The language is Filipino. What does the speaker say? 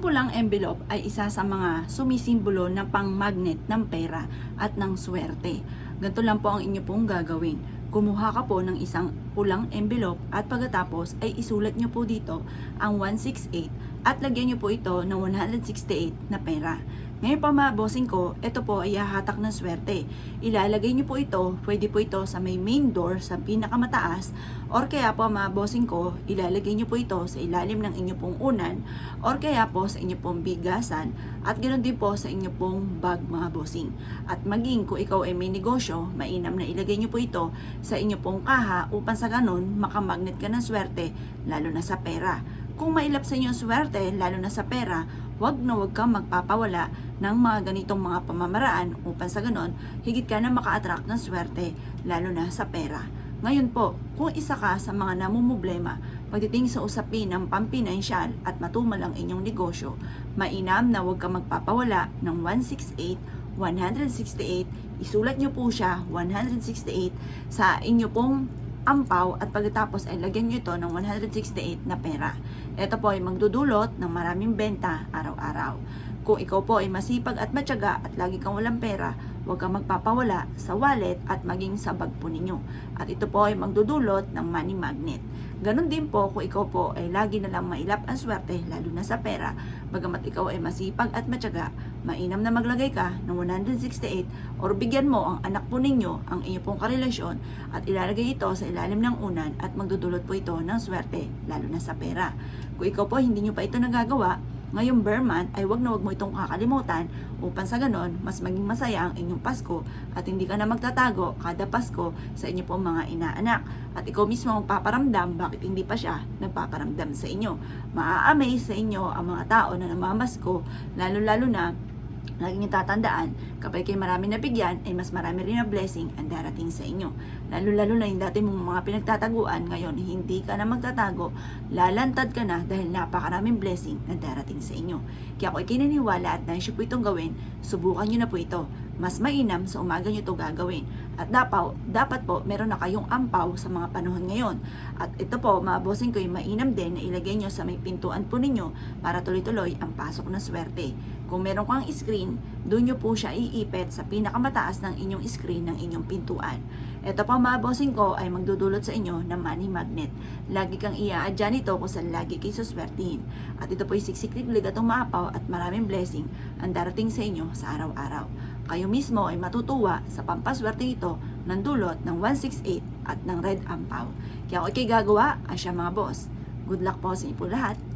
Ang pulang envelope ay isa sa mga sumisimbolo ng pang-magnet ng pera at ng swerte. Ganito lang po ang inyo pong gagawin. Kumuha ka po ng isang pulang envelope at pagkatapos ay isulat nyo po dito ang 168 at lagyan nyo po ito ng 168 na pera. Ngayon po mga bossing ko, ito po ay hahatak ng swerte. Ilalagay nyo po ito, pwede po ito sa may main door sa pinakamataas, or kaya po mga bossing ko, ilalagay nyo po ito sa ilalim ng inyo pong unan, or kaya po sa inyo pong bigasan, at ganoon din po sa inyo pong bag mga bossing. At maging kung ikaw ay may negosyo, mainam na ilagay nyo po ito sa inyo pong kaha upang sa ganun makamagnet ka ng swerte, lalo na sa pera. Kung mailap sa inyo ang swerte, lalo na sa pera, wag kang magpapawala ng mga ganitong mga pamamaraan upang sa ganon, higit ka na maka-attract ng swerte, lalo na sa pera. Ngayon po, kung isa ka sa mga namumblema pagdating sa usapin ng pampinansyal at matumal ang inyong negosyo, mainam na wag kang magpapawala ng 168, 168, isulat nyo po siya 168 sa inyo pong ampaw at pagkatapos ay lagyan nyo ito ng 168 na pera. Ito po ay magdudulot ng maraming benta araw-araw. Kung ikaw po ay masipag at matyaga at lagi kang walang pera, huwag kang magpapawala sa wallet at maging sa bag po ninyo. At ito po ay magdudulot ng money magnet. Ganon din po kung ikaw po ay lagi na lang mailap ang swerte, lalo na sa pera, bagamat ikaw ay masipag at matyaga, mainam na maglagay ka ng 168 or bigyan mo ang anak po ninyo ang inyong pong karelasyon at ilalagay ito sa ilalim ng unan at magdudulot po ito ng swerte, lalo na sa pera. Kung ikaw po hindi nyo pa ito nagagawa, ngayong bear month ay wag na wag mo itong kakalimutan upang sa ganon mas maging masaya ang inyong Pasko at hindi ka na magtatago kada Pasko sa inyo pong mga inaanak at ikaw mismo ang paparamdam bakit hindi pa siya nagpaparamdam sa inyo. Maa-amaze sa inyo ang mga tao na namamasko, lalo na lagi niyo tatandaan, kapag kayo marami nabigyan, ay mas marami rin na blessing ang darating sa inyo. Lalo na yung dati mong mga pinagtataguan, ngayon hindi ka na magtatago, lalantad ka na dahil napakaraming blessing na darating sa inyo. Kaya kung ikinaniwala at nais po itong gawin, subukan nyo na po ito. Mas mainam sa umaga nyo ito gagawin. At dapat po meron na kayong ampaw sa mga panahon ngayon. At ito po, mga bossing ko, yung mainam din na ilagay nyo sa may pintuan po ninyo para tuloy-tuloy ang pasok ng swerte. Kung meron kang screen, doon nyo po siya iipit sa pinakamataas ng inyong screen ng inyong pintuan. Ito po mga bossing ko ay magdudulot sa inyo ng money magnet. Lagi kang i-a-adya nito kung saan lagi kayo suswertihin. At ito po ay siksiklig at umapaw at maraming blessing ang darating sa inyo sa araw-araw. Kayo mismo ay matutuwa sa pampaswerte ito ng dulot ng 168 at ng red ampaw. Kaya kung ikay gagawa, asya mga boss. Good luck po sa inyo po lahat.